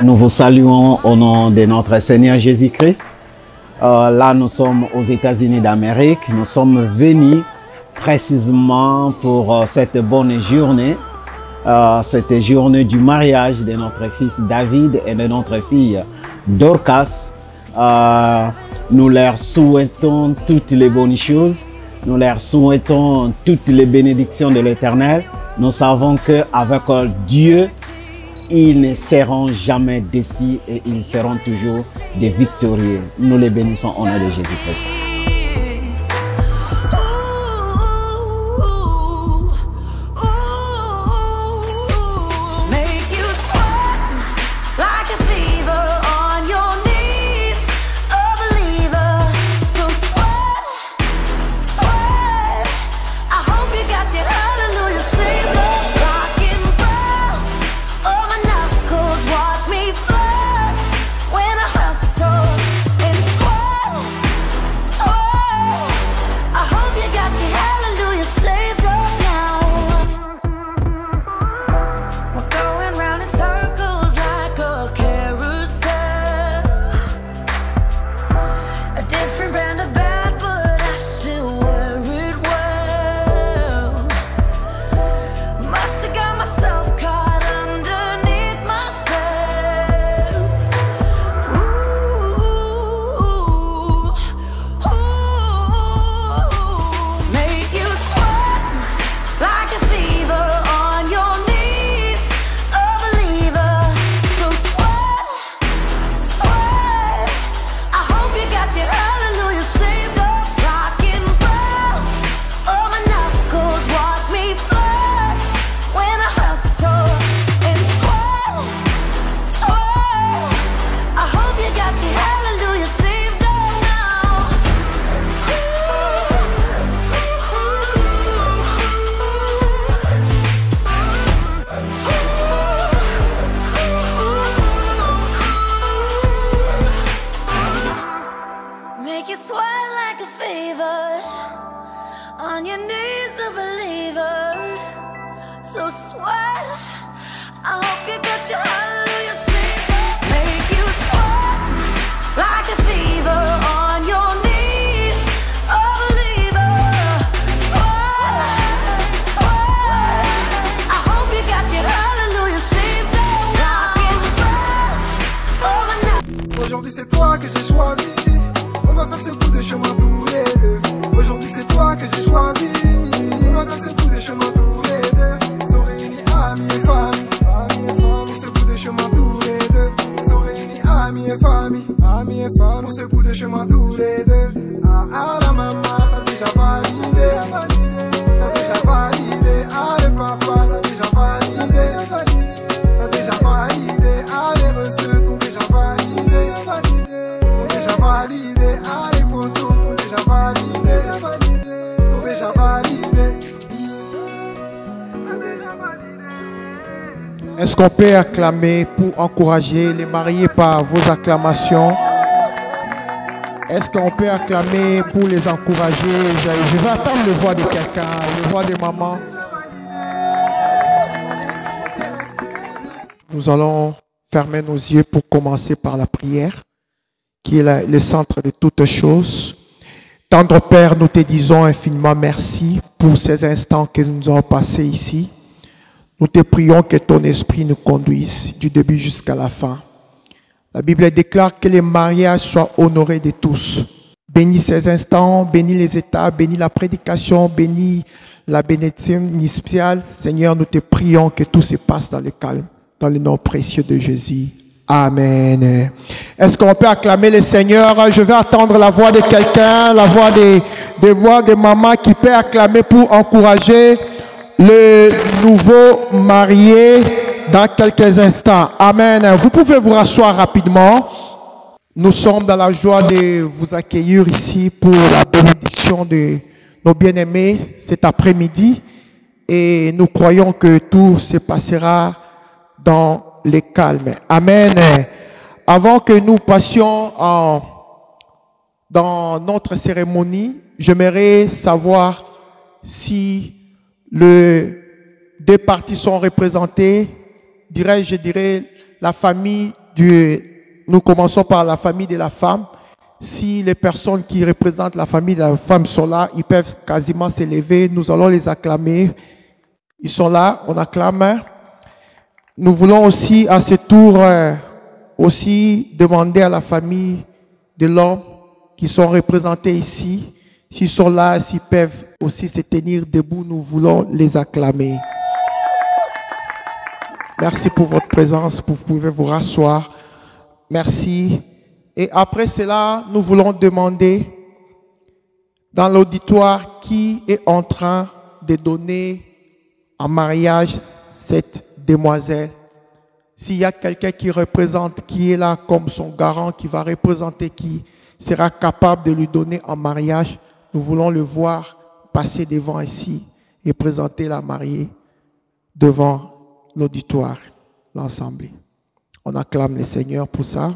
Nous vous saluons au nom de notre Seigneur Jésus-Christ. Là, nous sommes aux États-Unis d'Amérique. Nous sommes venus précisément pour cette bonne journée, cette journée du mariage de notre fils David et de notre fille Dorcas. Nous leur souhaitons toutes les bonnes choses. Nous leur souhaitons toutes les bénédictions de l'Éternel. Nous savons qu'avec Dieu, ils ne seront jamais déçus et ils seront toujours des victorieux. Nous les bénissons au nom de Jésus-Christ. Aujourd'hui c'est toi que j'ai choisi. On va faire ce bout de chemin tous les deux. Aujourd'hui c'est toi que j'ai choisi. On va faire ce bout de chemin tous les deux. Sont réunis amis et famille. Amis et famille. Pour ce bout de chemin tous les deux. Sont réunis amis et famille. Amis et famille. Pour ce bout de chemin tous les deux. Ah ah la maman t'as déjà validé. T'as déjà validé. Ah le papa t'as déjà validé. T'as déjà validé. Ah les reçus t'ont déjà validé. T'ont déjà validé. Ah les potos t'ont déjà validé. T'ont déjà validé. T'ont déjà validé. Est-ce qu'on peut acclamer pour encourager les mariés par vos acclamations? Est-ce qu'on peut acclamer pour les encourager? Je vais attendre le voix de quelqu'un, le voix de maman. Nous allons fermer nos yeux pour commencer par la prière, qui est le centre de toutes choses. Tendre Père, nous te disons infiniment merci pour ces instants que nous avons passés ici. Nous te prions que ton esprit nous conduise du début jusqu'à la fin. La Bible déclare que les mariages soient honorés de tous. Bénis ces instants, bénis les états, bénis la prédication, bénis la bénédiction initiale. Seigneur, nous te prions que tout se passe dans le calme, dans le nom précieux de Jésus. Amen. Est-ce qu'on peut acclamer le Seigneur? Je vais attendre la voix de quelqu'un, la voix de mamans qui peut acclamer pour encourager. le nouveau marié dans quelques instants. Amen. Vous pouvez vous rasseoir rapidement. Nous sommes dans la joie de vous accueillir ici pour la bénédiction de nos bien-aimés cet après-midi. Et nous croyons que tout se passera dans le calme. Amen. Avant que nous passions dans notre cérémonie, j'aimerais savoir si les deux parties sont représentées. Je dirais la famille nous commençons par la famille de la femme. Si les personnes qui représentent la famille de la femme sont là, ils peuvent quasiment s'élever. Nous allons les acclamer. Ils sont là, on acclame. Nous voulons aussi à ce tour aussi demander à la famille de l'homme qui sont représentés ici, s'ils sont là, s'ils peuvent aussi se tenir debout, nous voulons les acclamer. Merci pour votre présence, vous pouvez vous rasseoir. Merci. Et après cela, nous voulons demander dans l'auditoire qui est en train de donner en mariage cette demoiselle. S'il y a quelqu'un qui représente, qui est là comme son garant, qui va représenter, qui sera capable de lui donner en mariage, nous voulons le voir passer devant ici et présenter la mariée devant l'auditoire, l'ensemble. On acclame le Seigneur pour ça.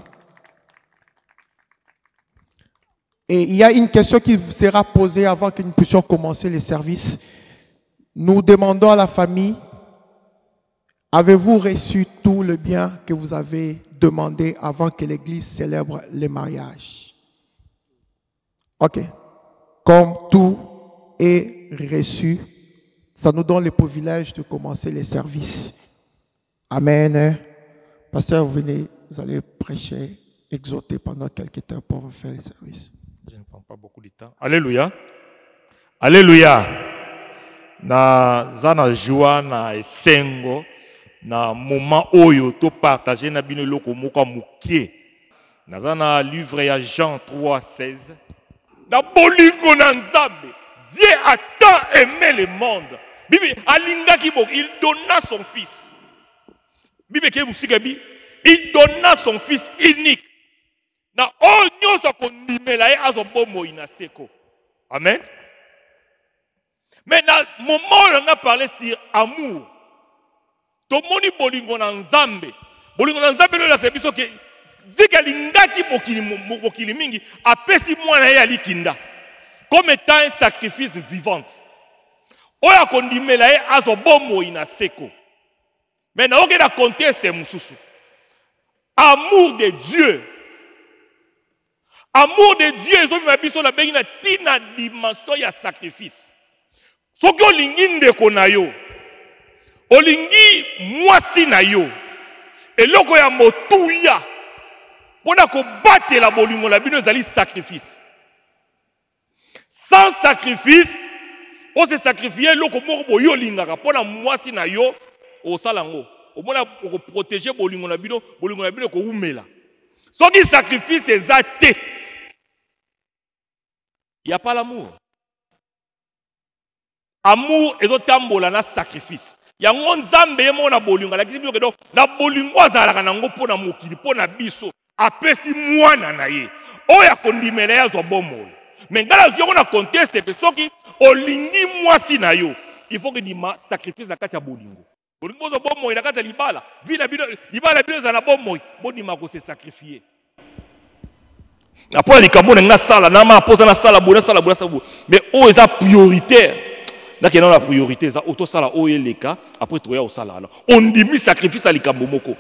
Et il y a une question qui sera posée avant que nous puissions commencer le service. Nous demandons à la famille, avez-vous reçu tout le bien que vous avez demandé avant que l'Église célèbre le mariage? Ok. Comme tout est reçu, ça nous donne le privilège de commencer les services. Amen. Pasteur, vous allez prêcher, exhorter pendant quelques temps pour faire le service. Je ne prends pas beaucoup de temps. Alléluia. Alléluia. Na zana joie na esengo na moment oyo to partager na bino loko moko mukie. Na zana livre ya Jean 3:16. Na bolingo na Nzambe, Dieu a tant aimé le monde. Bibi alinga kibo, il donna son fils. Bibi ke musikabi, il donna son fils unique. Na onyo sa kondimela e azombo moina seko. Amen. Mais dans le moment où on a parlé sur amour, tout le monde bolingo na Nzambe. Bolingo na Nzambe le c'est biso que dit que lingaki bokili mingi apesi mwana ye alikinda comme étant un sacrifice vivant. Oya kondimela ye azombo moina seko. Mais na oke na contexte mususu. Amour de Dieu. Amour de Dieu, ils ont mis ma biso la bengi na tina dimension ya sacrifice. Soki olingi ndeko na yo, olingi mwasi na yo, eloko ya motuya, pona ko batela bolingo la bino ezali sacrifice. Sans sacrifice, on se sacrifier eloko moko boyo lingaka pona mwasi na yo, osalango. Omona ko protéger bolingo la bino ko umela. Soki sacrifice ezate, il n'y a pas l'amour. Amour et tambola na sacrifice. Ya ngonzambe yemo na bolingo la kisibi kedo na bolingo azalaka nango pona mokili pona biso apesi mwana na ye. Oya kondimela ya zo bomo. Mais ngala zyo na conteste pe soki olingi mwasi na yo. Il faut que dima sacrifice na kati ya bolingo. Bolingo zo bomo na kati ya libala. Vila bino libala bino za na bomo. Bonima ko se sacrifier. Après les cambons na sala na ma posa na sala bona sala bona sala. Mais o eza prioritaire. Donc, il y a la priorité, ça auto sala o eleka après toi au sala. On dit sacrifice à likambo moko.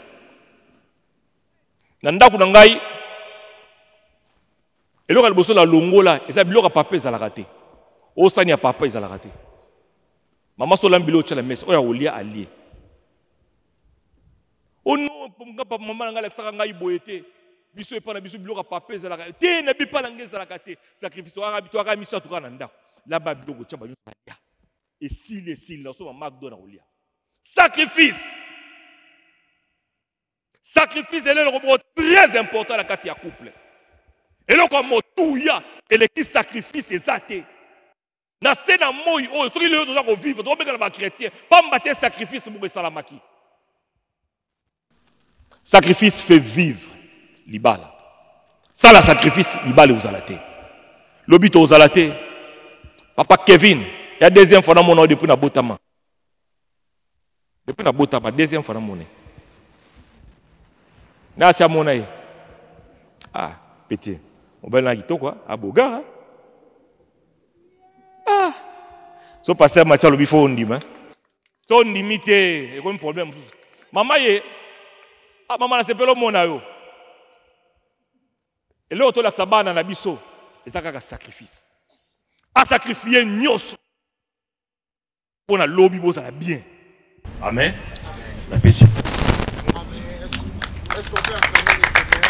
Nanda ku ngai eloko liboso la longola, eza biloko papa ezala raté. O sani ya papa ezala raté. Maman so lambilo tchala messe o ya olia allié. O non papa maman nga la saka ngai boyete. Biso epa na biso biloko papa ezala raté. Te na bipa la ngai ezala raté. Sacrifice to arabi to aga miso to kana nda. Là-bas biloko tchaba yo. Et s'il là, on va sacrifice. Sacrifice est le robot très important à la carte couple. Et là, comme tout y a, et le qui sacrifice est athée. Na se na moi oh soki lelo toza ko vivre to beka na ba chrétien pas mbaté sacrifice pour salamaki. Sacrifice fait vivre libala. Ça la sacrifice libala aux alaté. Lobito aux alaté. Papa Kevin, il y a deuxième fois dans mon nom depuis na botama. Depuis na botama deuxième fois dans mon nom. Na sia mon nom. Ah, petit. On va na gito quoi, à Boga. Ah. So passer à Mathieu lobi fo ndima. So ndimité, et comme problème. Maman ye ah maman na sepelo mona yo. Et là autour la sabana na biso, ezaka ka sacrifice. A sacrifier nyos pour na lobby bozala bien. Amen. La paix. Est-ce qu'on peut acclamer le Seigneur?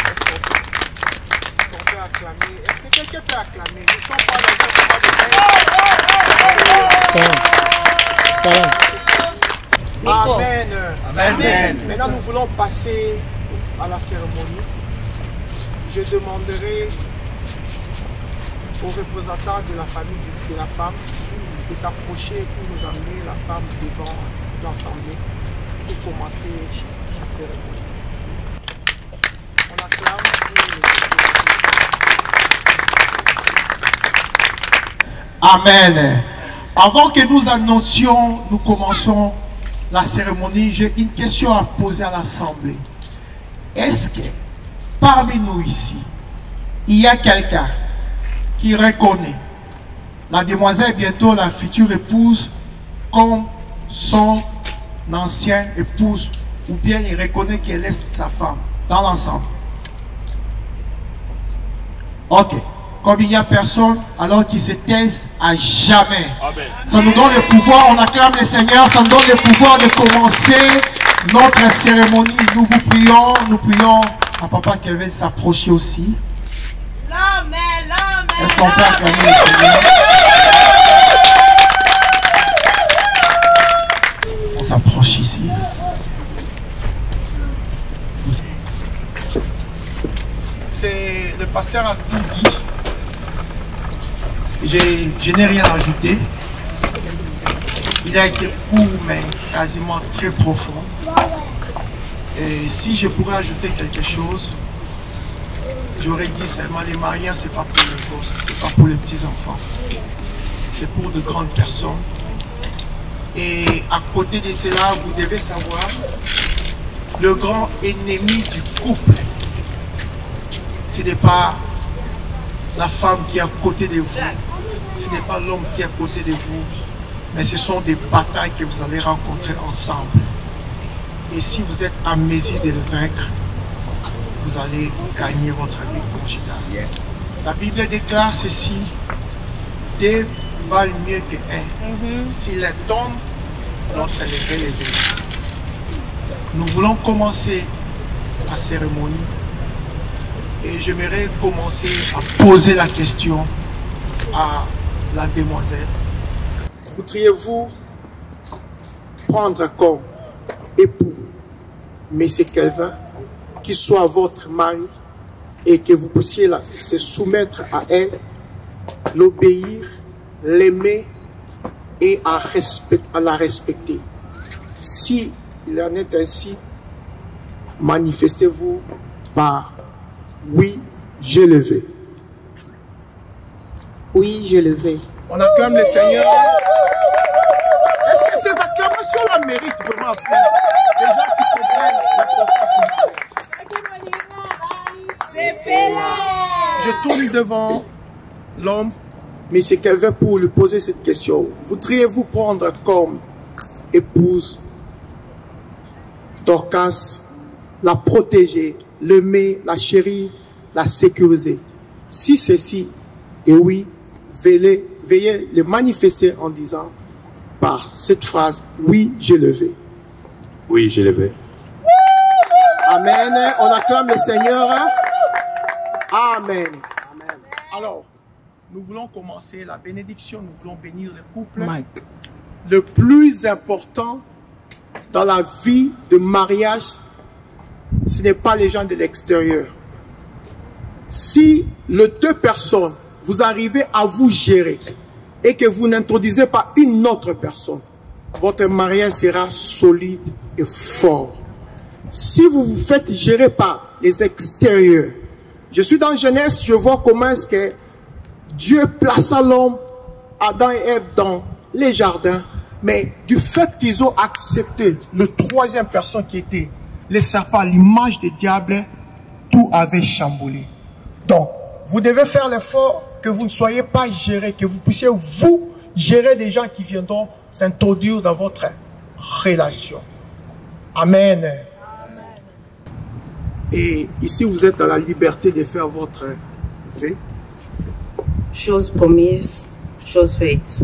Est-ce qu'on peut acclamer? Est-ce que quelqu'un peut acclamer? Nous ne sommes pas dans un moment de Amen. Amen. Maintenant, nous voulons passer à la cérémonie. Je demanderai aux représentants de la famille de la femme de s'approcher pour nous amener la femme devant l'assemblée pour commencer la cérémonie. On acclame Amen. Avant que nous annoncions, nous commençons la cérémonie, j'ai une question à poser à l'assemblée. Est-ce que parmi nous ici, il y a quelqu'un qui reconnaît la demoiselle, bientôt la future épouse, comme son ancienne épouse, ou bien il reconnaît qu'elle est sa femme dans l'ensemble? Ok. Comme il n'y a personne, alors qu'ils se taisent à jamais. Amen. Ça nous donne le pouvoir, on acclame le Seigneur, ça nous donne le pouvoir de commencer notre cérémonie. Nous vous prions, nous prions à Papa Kevin s'approcher aussi. Est-ce qu'on peut acclamer le Seigneur? On s'approche ici. C'est le pasteur a tout dit. Je n'ai rien ajouté. Il a été court mais quasiment très profond. Et si je pourrais ajouter quelque chose, j'aurais dit seulement les mariages, c'est pas pour les gosses, c'est pas pour les petits enfants, c'est pour de grandes personnes. Et à côté de cela, vous devez savoir, le grand ennemi du couple, ce n'est pas la femme qui est à côté de vous, ce n'est pas l'homme qui est à côté de vous, mais ce sont des batailles que vous allez rencontrer ensemble. Et si vous êtes en mesure de le vaincre, vous allez gagner votre vie conjugale. La Bible déclare ceci: deux valent mieux qu'un. S'il est tombe, l'autre est relevé. Nous voulons commencer la cérémonie et j'aimerais commencer à poser la question à la demoiselle. Voudriez-vous prendre comme époux M. Kelvin, qui soit votre mari, et que vous puissiez se soumettre à elle, l'obéir, l'aimer et à la respecter? Si il en est ainsi, manifestez-vous par oui, je le veux. Oui, je le veux. On acclame le Seigneur. Est-ce que ces acclamations la méritent vraiment des gens qui comprennent l'importance? Je tourne devant l'homme, M. Kelvin, pour lui poser cette question. Voudriez-vous prendre comme épouse Dorcas, la protéger, l'aimer, la chérir, la sécuriser? Si ceci est oui, veuillez le manifester en disant par cette phrase: oui, je le veux. Oui, je le veux. Amen. On acclame le Seigneur. Amen. Amen. Alors, nous voulons commencer la bénédiction, nous voulons bénir le couple. Mike. Le plus important dans la vie de mariage, ce n'est pas les gens de l'extérieur. Si les deux personnes vous arrivez à vous gérer et que vous n'introduisez pas une autre personne, votre mariage sera solide et fort. Si vous vous faites gérer par les extérieurs, je suis dans Genèse, je vois comment est-ce que Dieu plaça l'homme, Adam et Ève, dans les jardins, mais du fait qu'ils ont accepté le troisième personne qui était les serpents, l'image des diables, tout avait chamboulé. Donc, vous devez faire l'effort que vous ne soyez pas géré, que vous puissiez vous gérer des gens qui viendront s'introduire dans votre relation. Amen. Et ici, vous êtes dans la liberté de faire votre vœu. Chose promise, chose faite.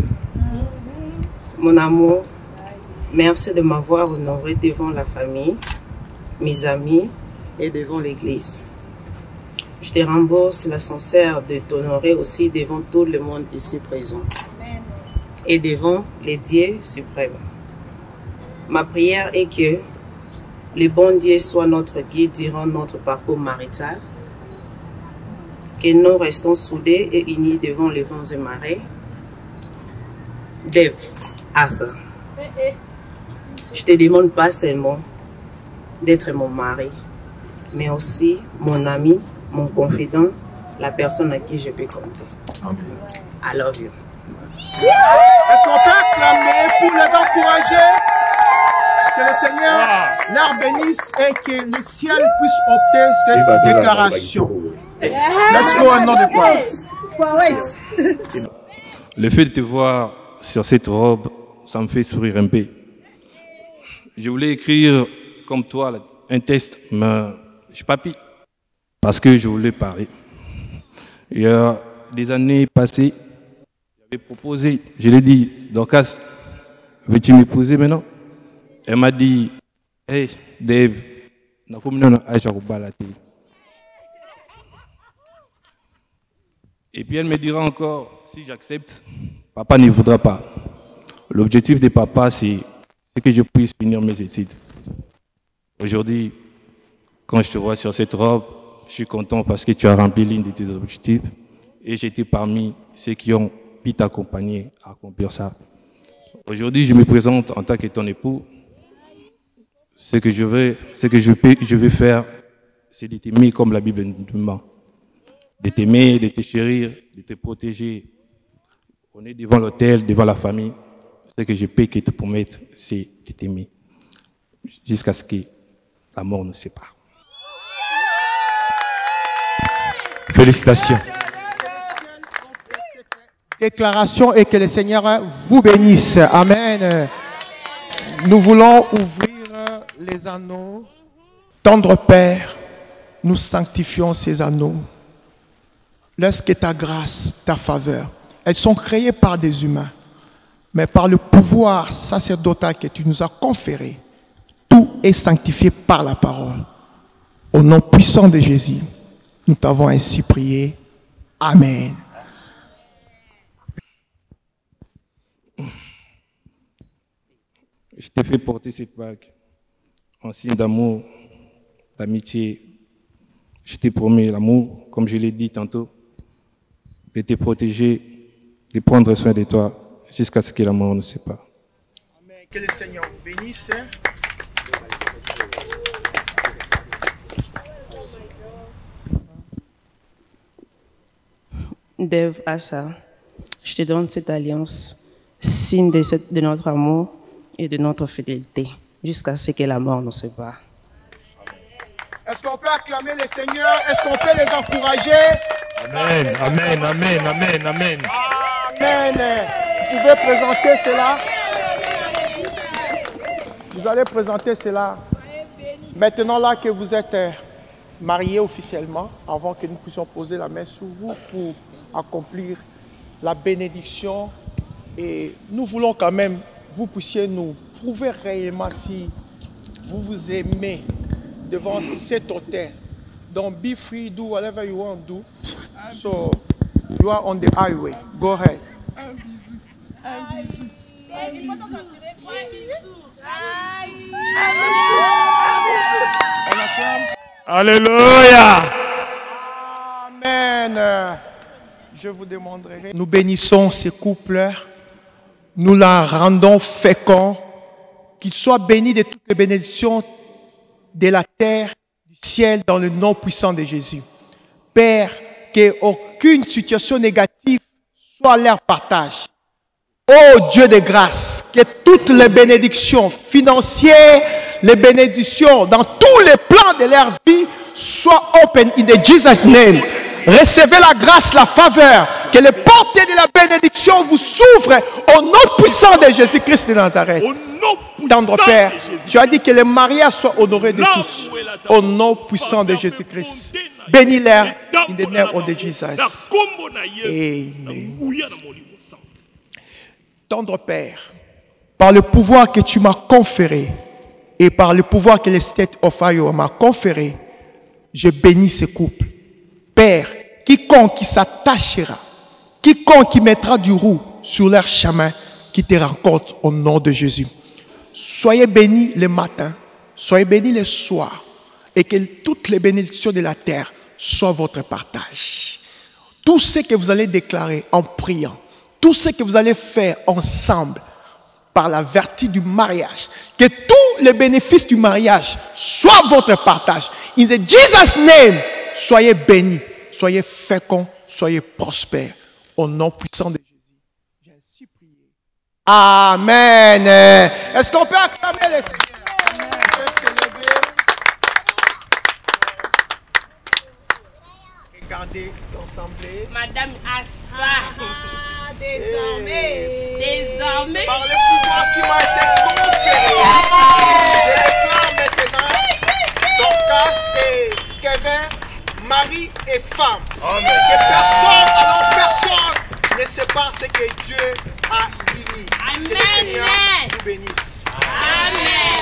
Mon amour, merci de m'avoir honoré devant la famille, mes amis et devant l'église. Je te rembourse la sincère de t'honorer aussi devant tout le monde ici présent et devant les dieux suprêmes. Ma prière est que le bon Dieu soit notre guide durant notre parcours marital, que nous restons soudés et unis devant les vents et marées. Dev, Asa, je te demande pas seulement d'être mon mari, mais aussi mon ami, mon confident, la personne à qui je peux compter. Amen. I love you. Est-ce qu'on peut acclamer pour les encourager? Que le Seigneur leur bénisse et que le ciel puisse opter cette déclaration. Let's go au nom de Christ. Le fait de te voir sur cette robe, ça me fait sourire un peu. Je voulais écrire comme toi un texte, mais je suis pas pu parce que je voulais parler. Il y a des années passées, j'avais proposé, je l'ai dit, Dorcas, veux-tu m'épouser maintenant? Elle m'a dit, hey Dave, et puis elle me dira encore, si j'accepte, papa ne voudra pas. L'objectif de papa, c'est que je puisse finir mes études. Aujourd'hui, quand je te vois sur cette robe, je suis content parce que tu as rempli l'une de tes objectifs et j'étais parmi ceux qui ont pu t'accompagner à accomplir ça. Aujourd'hui, je me présente en tant que ton époux. Ce que je veux faire, c'est de t'aimer comme la Bible nous demande. De t'aimer, de te chérir, de te protéger. On est devant l'autel, devant la famille. Ce que je peux te promettre, c'est de t'aimer. Jusqu'à ce que la mort nous sépare. Félicitations. Déclaration et que le Seigneur vous bénisse. Amen. Nous voulons ouvrir les anneaux. Tendre Père, nous sanctifions ces anneaux. Laisse que ta grâce, ta faveur, elles sont créées par des humains, mais par le pouvoir sacerdotal que tu nous as conféré, tout est sanctifié par la parole. Au nom puissant de Jésus, nous t'avons ainsi prié. Amen. Je t'ai fait porter cette bague en signe d'amour, d'amitié. Je t'ai promis l'amour, comme je l'ai dit tantôt, de te protéger, de prendre soin de toi jusqu'à ce que la mort nous sépare. Amen. Que le Seigneur vous bénisse. Dev, Asa, je te donne cette alliance, signe de notre amour et de notre fidélité, jusqu'à ce que la mort nous sépare. Est-ce qu'on peut acclamer le Seigneur? Est-ce qu'on peut les encourager? Amen, amen, amen, amen, amen. Amen. Vous pouvez présenter cela. Vous allez présenter cela. Maintenant là que vous êtes mariés officiellement, avant que nous puissions poser la main sur vous pour accomplir la bénédiction. Et nous voulons quand même, vous puissiez nous prouver réellement si vous vous aimez devant cet autel. Don't be free, do whatever you want to do. So, you are on the highway. Go ahead. Alléluia. Amen. je vous demanderai. Nous bénissons ces couples, nous la rendons fécond, qu'ils soient bénis de toutes les bénédictions de la terre, du ciel, dans le nom puissant de Jésus. Père, qu'aucune situation négative soit leur partage. Oh Dieu de grâce, que toutes les bénédictions financières, les bénédictions dans tous les plans de leur vie soient open in the Jesus name. Recevez la grâce, la faveur, que les portes de la bénédiction vous s'ouvrent au nom puissant de Jésus-Christ de Nazareth. Tendre Père, tu as dit que le mariage soit honoré de tous au nom puissant de Jésus-Christ. Bénis-les in the name of Jesus. Amen. Tendre Père, par le pouvoir que tu m'as conféré et par le pouvoir que le State of Iowa m'a conféré, je bénis ce couple. Père, quiconque qui s'attachera, quiconque qui mettra du roux sur leur chemin, qui te rencontre au nom de Jésus. Soyez bénis le matin, soyez bénis le soir, et que toutes les bénédictions de la terre soient votre partage. Tout ce que vous allez déclarer en priant, tout ce que vous allez faire ensemble, par la vertu du mariage, que tous les bénéfices du mariage soient votre partage. In the Jesus name, soyez bénis, soyez féconds, soyez prospères. Au nom puissant de Jésus, j'ai ainsi prié. Amen. Est-ce qu'on peut acclamer le Seigneur? Regardez l'assemblée. Madame Assa. Désormais. Par le pouvoir qui m'a été conféré, je déclare maintenant Dorcas et Kevin, mari et femme. Amen. Que personne, alors personne ne sépare ce que Dieu a uni. Amen. Que le Seigneur vous bénisse. Amen.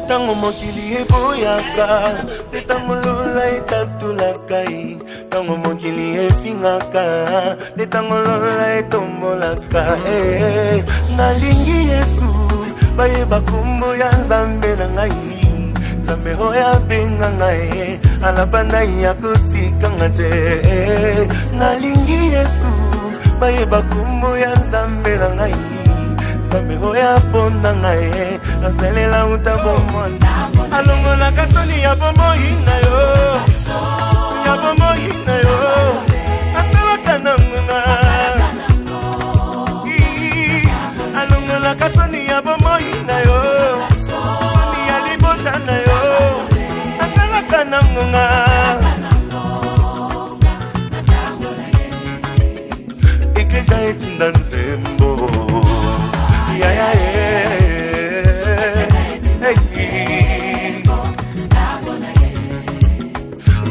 Tango mokili eboyaka, te tango lola etatulaka, tango mokili efingaka, te tango lola etombolaka. Nalingi Yesu, bayeba kombo ya Nzambe na ngai, Nzambe oyo abenga ngai, alabana ya kotikanga te. Nalingi Yesu, bayeba kombo ya Nzambe na ngai, Nzambe oyo aponda ngai, nasalela utabomona. Alongola kasoni ya bomoi na yo, ya bomoi na yo, asalaka nangonga. Alongola kasoni ya bomoi na yo, kasoni ya libota na yo, asalaka nangonga. Eklesia etinda nzembo, ya ya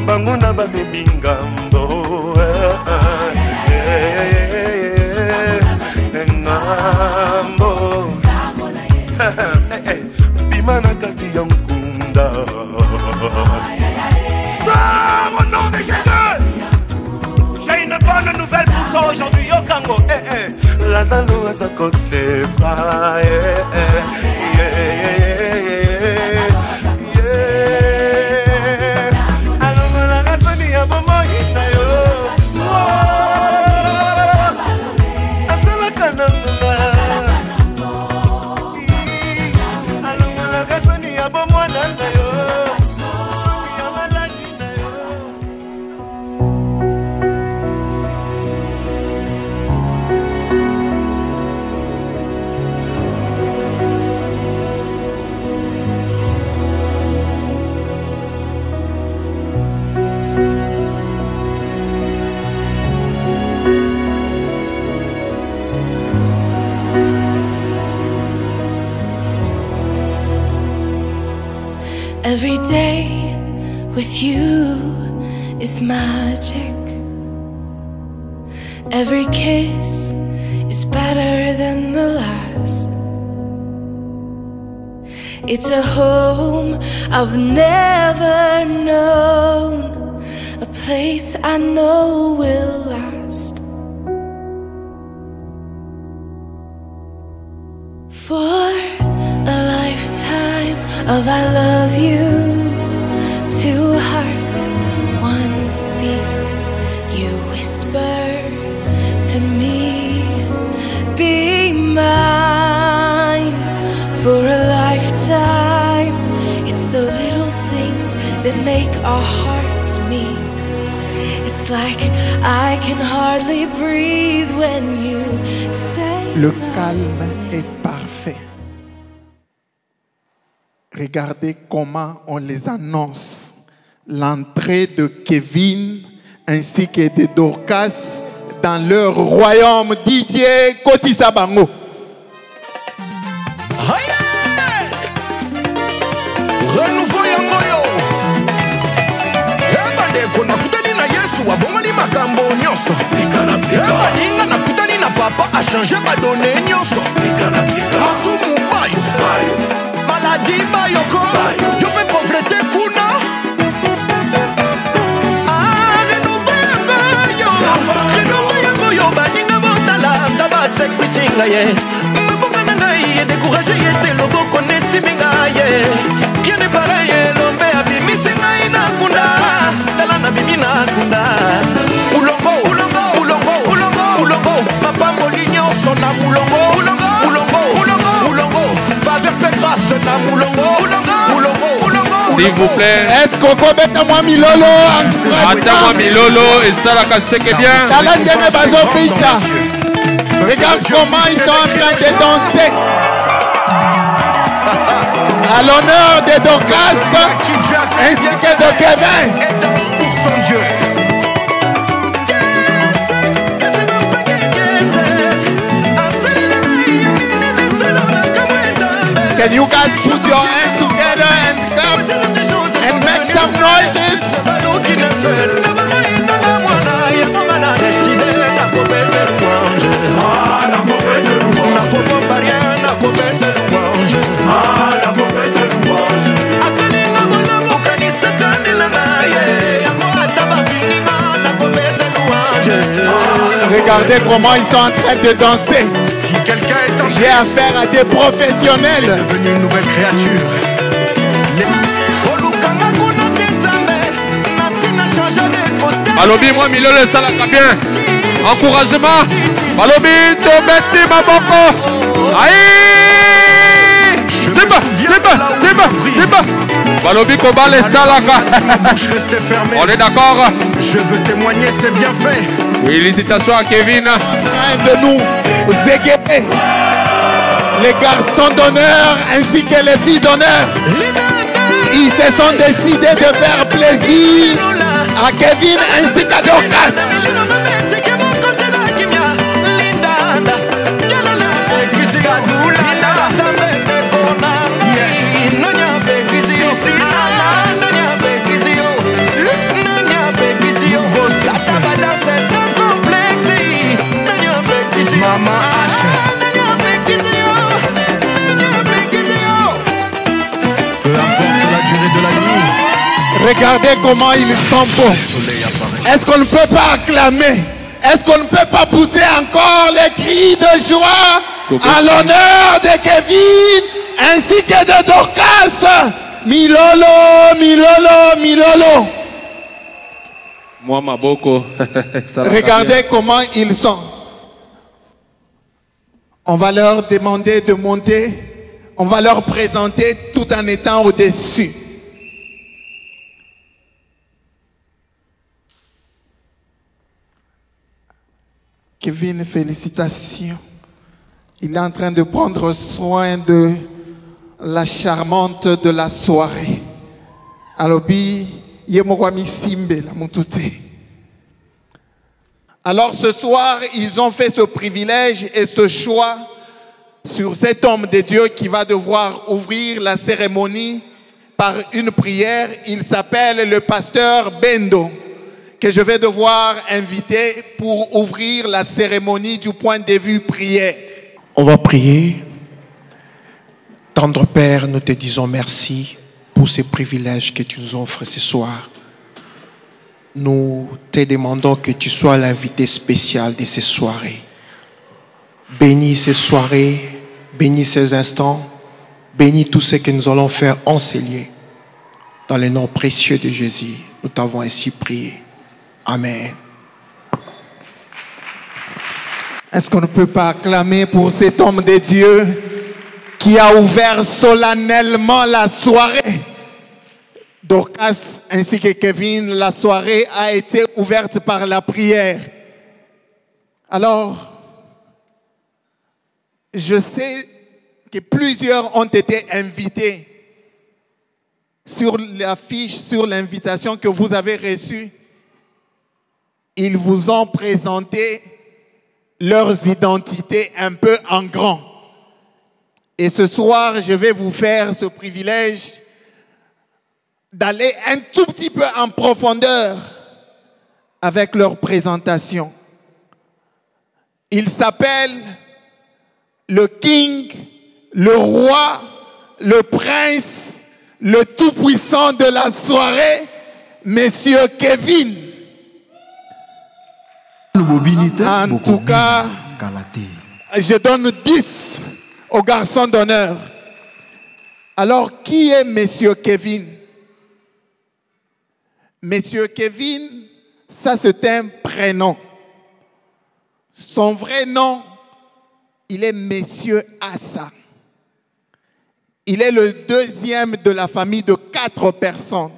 Banguna babebi ngambo ngambo bima na kati ya nkunda. Sœur, au nom de Jésus, j'ai une bonne nouvelle pour toi aujourd'hui, Yokango. Lazalo azako sepa. Every day with you is magic. Every kiss is better than the last. It's a home I've never known, a place I know will last. For a lifetime of I love yous, 2 hearts, 1 beat. You whisper to me, be mine. For a lifetime, it's the little things that make our hearts meet. It's like I can hardly breathe when you say Le calme est parfait. Regardez comment on les annonce. L'entrée de Kevin ainsi que de Dorcas dans leur royaume. Didier Kotisa Bango. Renouveau yangoyo. Ebandeko nakutani na Yesu abongoli makambo nyonso. Ebaninga nakutani na papa a changé badone nyonso. Masumu bayo. Maladie bayoko. Yope pauvreté kuna. Renouveau yangoyo. Baninga botala. Taba sekwisinga ye. Mbonga na ngai ye découragé ye te logo konesi minga ye. Bien n'est pareil, l'homme a bimi sengai na kunda. Tala na bimi na kunda. Ulongo, ulongo, ulongo, ulongo, ulongo. Papa moligno son na mulongo. Ulongo, ulongo, ulongo, ulongo. Faveur pe grâce na mulongo. Ulongo, ulongo, ulongo. S'il vous plaît. Est-ce qu'on peut mettre moi Milolo? Attends-moi Milolo et ça la casse que bien. Regarde comment ils sont en train de danser. À l'honneur de Dorcas ainsi que de Kevin. Can you guys put your hands together and clap and make some noises? Regardez comment ils sont en train de danser. J'ai affaire à des professionnels. Devenu une nouvelle créature. Balobi, moi, Milolo, ça la bien. Encouragement. Balobi, Tobeti, Maboko. Aïe! C'est pas, c'est pas, c'est pas, c'est pas. Balobi, Kobale, Salaka. On est d'accord? Je veux témoigner, c'est bien fait. Félicitations à Kevin. En train de nous égayer les garçons d'honneur ainsi que les filles d'honneur. Ils se sont décidés de faire plaisir à Kevin ainsi qu'à Dorcas. Regardez comment ils sont beaux. Est-ce qu'on ne peut pas acclamer? Est-ce qu'on ne peut pas pousser encore les cris de joie à l'honneur de Kevin ainsi que de Dorcas? Milolo, Milolo, Milolo. Moi, Maboko. Regardez comment ils sont. On va leur demander de monter. On va leur présenter tout en étant au-dessus. Kevin, félicitations. Il est en train de prendre soin de la charmante de la soirée. Alobi, yemogwami simbe la mutute. Alors ce soir, ils ont fait ce privilège et ce choix sur cet homme de Dieu qui va devoir ouvrir la cérémonie par une prière. Il s'appelle le pasteur Bendo, que je vais devoir inviter pour ouvrir la cérémonie du point de vue prière. On va prier. Tendre Père, nous te disons merci pour ces privilèges que tu nous offres ce soir. Nous te demandons que tu sois l'invité spécial de ces soirées. Bénis ces soirées, bénis ces instants, bénis tout ce que nous allons faire en ces lieux. Dans le nom précieux de Jésus, nous t'avons ainsi prié. Amen. Est-ce qu'on ne peut pas acclamer pour cet homme de Dieu qui a ouvert solennellement la soirée? Dorcas ainsi que Kevin, la soirée a été ouverte par la prière. Alors, je sais que plusieurs ont été invités sur l'affiche, sur l'invitation que vous avez reçue. Ils vous ont présenté leurs identités un peu en grand. Et ce soir, je vais vous faire ce privilège d'aller un tout petit peu en profondeur avec leur présentation. Ils s'appellent le King, le roi, le prince, le tout-puissant de la soirée, Monsieur Kevin. En tout cas, je donne 10 au garçon d'honneur. Alors, qui est Monsieur Kevin? Monsieur Kevin, ça c'est un prénom. Son vrai nom, il est Monsieur Assa. Il est le deuxième de la famille de 4 personnes.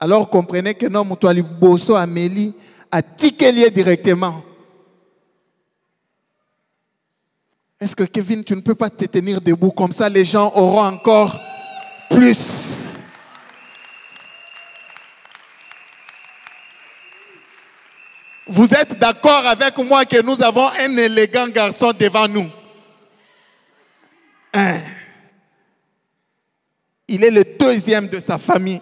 Alors, comprenez que non, Moutouali Bosso Amélie a tiqué directement. Est-ce que Kevin, tu ne peux pas te tenir debout comme ça, les gens auront encore plus. Vous êtes d'accord avec moi que nous avons un élégant garçon devant nous? Il est le deuxième de sa famille.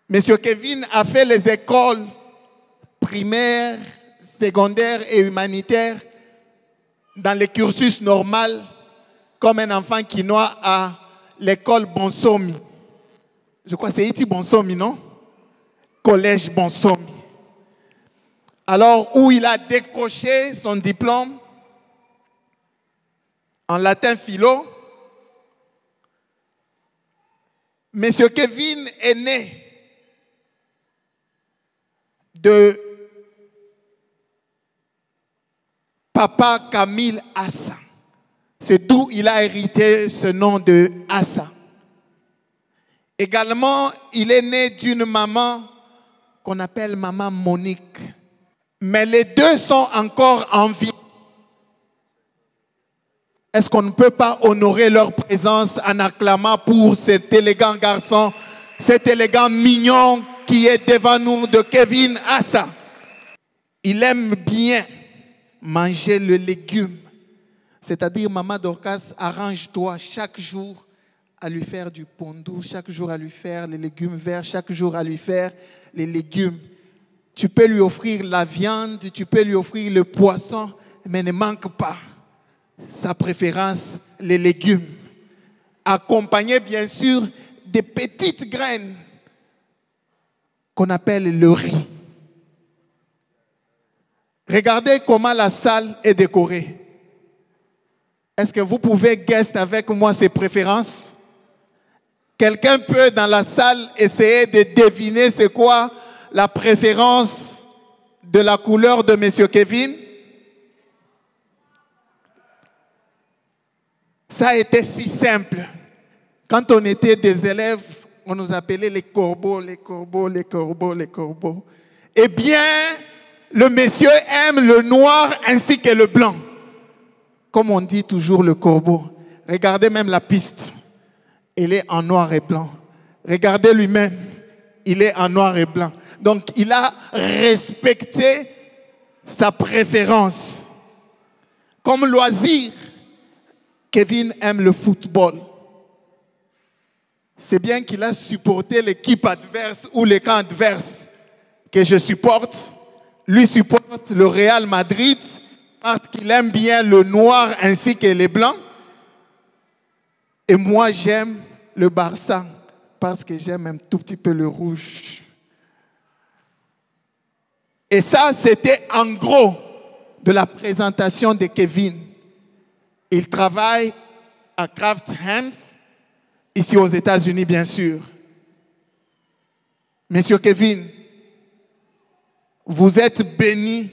Monsieur Kevin a fait les écoles primaires, secondaires et humanitaires dans le cursus normal, comme un enfant quinois à l'école Bonsomi. Je crois que c'est Iti Bonsomi, non? Collège Bonsomi. Alors, où il a décroché son diplôme en latin philo. Monsieur Kevin est né de Papa Camille Assa. C'est d'où il a hérité ce nom de Assa. Également, il est né d'une maman qu'on appelle maman Monique. Mais les deux sont encore en vie. Est-ce qu'on ne peut pas honorer leur présence en acclamant pour cet élégant garçon, cet élégant mignon qui est devant nous de Kevin Assa? Il aime bien manger le légume. C'est-à-dire, Maman Dorcas, arrange-toi chaque jour à lui faire du pondou, chaque jour à lui faire les légumes verts, chaque jour à lui faire les légumes. Tu peux lui offrir la viande, tu peux lui offrir le poisson, mais ne manque pas sa préférence, les légumes. Accompagné bien sûr des petites graines qu'on appelle le riz. Regardez comment la salle est décorée. Est-ce que vous pouvez guess avec moi ses préférences? Quelqu'un peut dans la salle essayer de deviner c'est quoi la préférence de la couleur de M. Kevin? Ça a été si simple. Quand on était des élèves, on nous appelait les corbeaux, les corbeaux, les corbeaux, les corbeaux. Eh bien, le monsieur aime le noir ainsi que le blanc. Comme on dit toujours le corbeau. Regardez même la piste. Elle est en noir et blanc. Regardez lui-même. Il est en noir et blanc. Donc, il a respecté sa préférence. Comme loisir, Kevin aime le football. C'est bien qu'il a supporté l'équipe adverse ou le camp adverse que je supporte. Lui supporte le Real Madrid parce qu'il aime bien le noir ainsi que les blancs. Et moi, j'aime le Barça parce que j'aime un tout petit peu le rouge. Et ça, c'était en gros de la présentation de Kevin. Il travaille à Kraft Heinz, ici aux États-Unis, bien sûr. Monsieur Kevin, vous êtes béni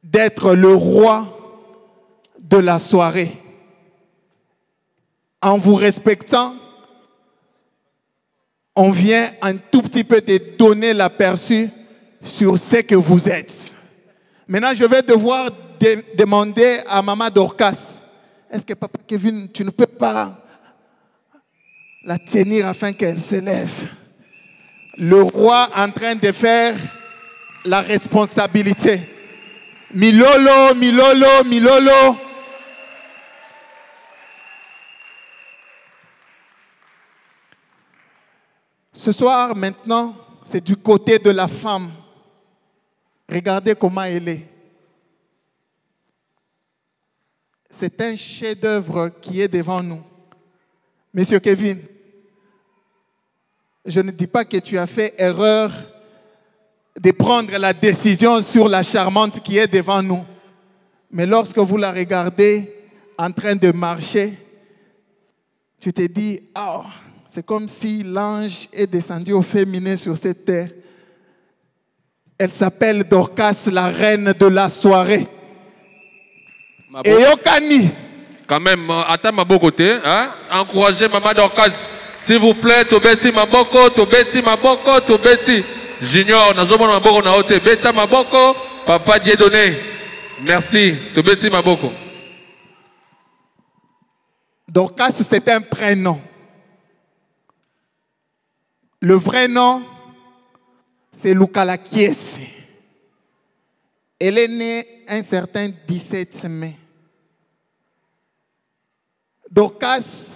d'être le roi de la soirée. En vous respectant, on vient un tout petit peu te donner l'aperçu sur ce que vous êtes. Maintenant, je vais devoir demander à Maman Dorcas, est-ce que Papa Kevin, tu ne peux pas la tenir afin qu'elle se lève? Le roi en train de faire la responsabilité. Milolo, Milolo, Milolo. Ce soir, maintenant, c'est du côté de la femme. Regardez comment elle est. C'est un chef-d'œuvre qui est devant nous. Monsieur Kevin, je ne dis pas que tu as fait erreur de prendre la décision sur la charmante qui est devant nous. Mais lorsque vous la regardez en train de marcher, tu te dis, oh, c'est comme si l'ange est descendu au féminin sur cette terre. Elle s'appelle Dorcas, la reine de la soirée. Et Yokani. Quand même, attends ma beau côté, hein? Encouragez Maman Dorcas. S'il vous plaît, Tobeti Maboko, Tobeti Maboko, Tobeti. Junior, Nazomon Maboko Naote, Beta Maboko, Papa Dieudonné. Merci, Tobeti Maboko. Dorcas, c'est un prénom. Le vrai nom, c'est Lukala Kiese. Elle est née un certain 17 mai. Dorcas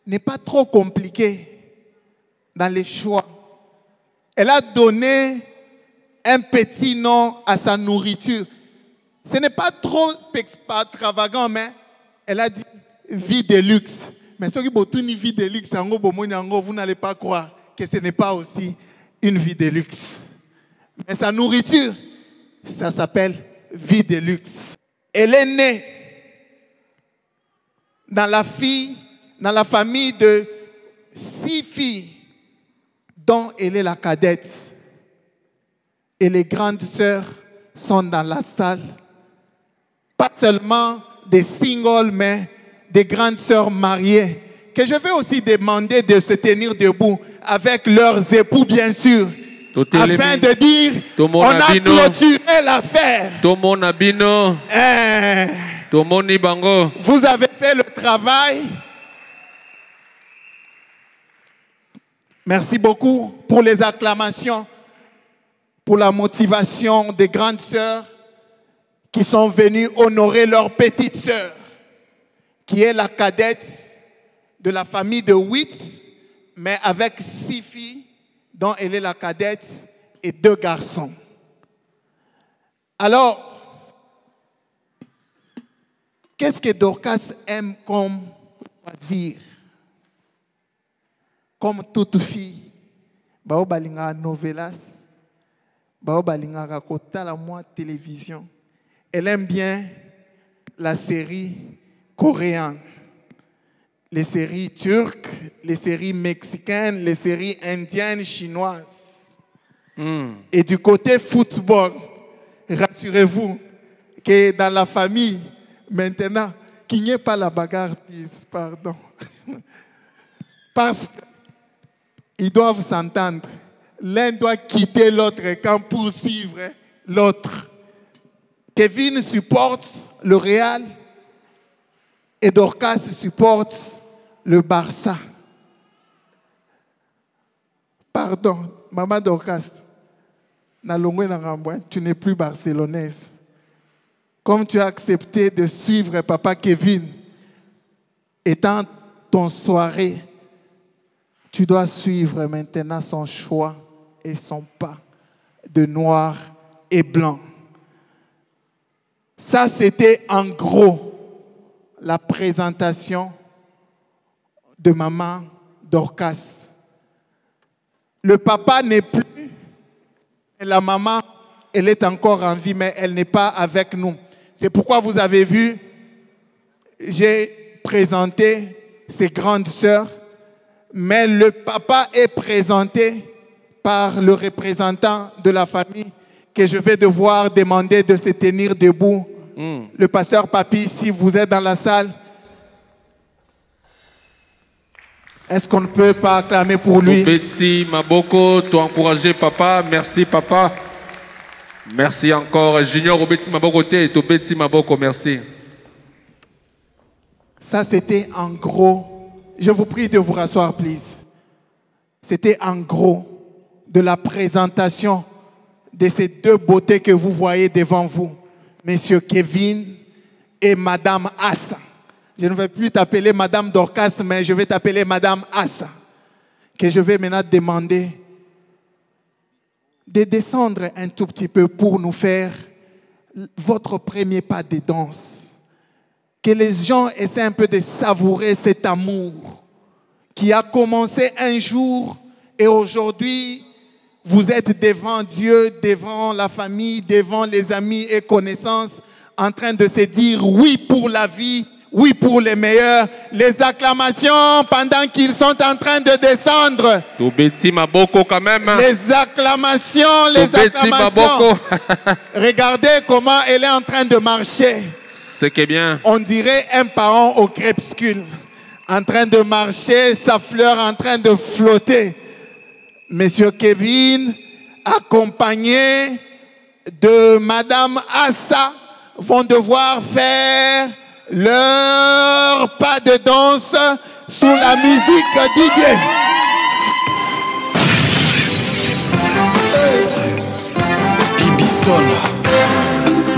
n'est pas trop compliquée dans les choix. Elle a donné un petit nom à sa nourriture. Ce n'est pas trop extravagant, mais elle a dit vie de luxe. Mais ceux qui ont une vie de luxe, vous n'allez pas croire que ce n'est pas aussi une vie de luxe. Mais sa nourriture, ça s'appelle vie de luxe. Elle est née dans la famille de 6 filles, dont elle est la cadette. Et les grandes sœurs sont dans la salle. Pas seulement des singles, mais des grandes sœurs mariées, que je vais aussi demander de se tenir debout avec leurs époux, bien sûr, afin de dire, on a clôturé l'affaire. Vous avez fait le travail. Merci beaucoup pour les acclamations, pour la motivation des grandes sœurs qui sont venues honorer leur petite sœur, qui est la cadette de la famille de 8, mais avec 6 filles, dont elle est la cadette, et 2 garçons. Alors, qu'est-ce que Dorcas aime comme loisir? Comme toute fille, bao balinga novelas, bao balinga rakota la moi télévision. Elle aime bien la série coréenne, les séries turques, les séries mexicaines, les séries indiennes, chinoises. Et du côté football, rassurez-vous que dans la famille, maintenant, qu'il n'y ait pas la bagarre, pardon. Parce qu'ils doivent s'entendre. L'un doit quitter l'autre quand poursuivre l'autre. Kevin supporte le Real et Dorcas supporte le Barça. Pardon, Maman Dorcas, tu n'es plus barcelonaise. Comme tu as accepté de suivre Papa Kevin, étant ton soirée, tu dois suivre maintenant son choix et son pas de noir et blanc. Ça, c'était en gros la présentation de maman Dorcas. Le papa n'est plus, et la maman, elle est encore en vie, mais elle n'est pas avec nous. C'est pourquoi vous avez vu, j'ai présenté ses grandes sœurs, mais le papa est présenté par le représentant de la famille que je vais devoir demander de se tenir debout. Le pasteur Papi, si vous êtes dans la salle, est-ce qu'on ne peut pas acclamer pour lui? Betty Maboko, tu as encouragé papa. Merci papa. Merci encore. Junior Betty Maboko, et Betty Maboko, merci. Ça, c'était en gros. Je vous prie de vous rasseoir, please. C'était en gros de la présentation de ces deux beautés que vous voyez devant vous. Monsieur Kevin et Madame Assa. Je ne vais plus t'appeler Madame Dorcas, mais je vais t'appeler Madame Assa. Que je vais maintenant demander de descendre un tout petit peu pour nous faire votre premier pas de danse. Que les gens essaient un peu de savourer cet amour qui a commencé un jour et aujourd'hui, vous êtes devant Dieu, devant la famille, devant les amis et connaissances, en train de se dire oui pour la vie, oui pour les meilleurs. Les acclamations pendant qu'ils sont en train de descendre. Les acclamations, les acclamations. Regardez comment elle est en train de marcher. C'est que bien. On dirait un parent au crépuscule, en train de marcher, sa fleur en train de flotter. Monsieur Kevin, accompagné de Madame Assa, vont devoir faire leur pas de danse sous la musique Didier. Bibiston,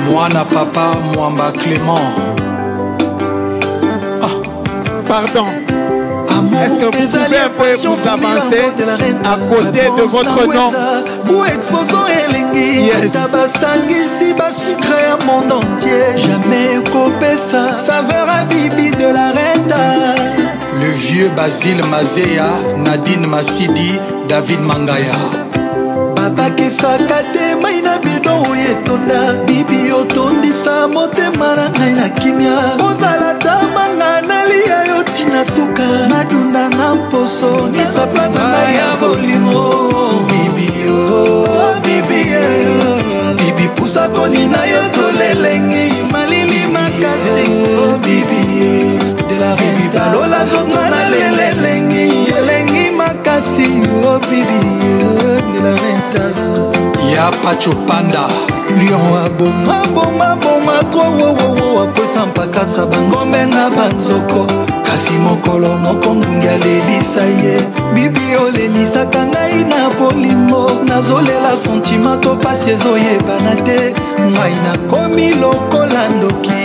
Moana Papa, Mwamba Clément. Pardon. Est-ce que vous pouvez un peu vous avancer à côté de votre nom? Yes. Le vieux Basile Mazea, Nadine Massidi, David Mangaya. Baba kefaka te maina bidon yetonda bibi otondisa motema na ngai na kimia ozala tamanga nalia yo tina suka nadunda na poso nisapa na ngai ya bolimo bibi pusa koni na yo tolelengi malili makasi bibi de la revita lola zoto na lelengi elengi makasi bibi de la renta ya Pacho Panda lion aboma boma boma tro wo akosa mpakasa bangombe na banzoko kasi mokolo moko ngunga lelisa ye bibi olelisaka ngai na bolingo nazolela sentima to pasi ezoyebana te ngai nakomi lokola ndoki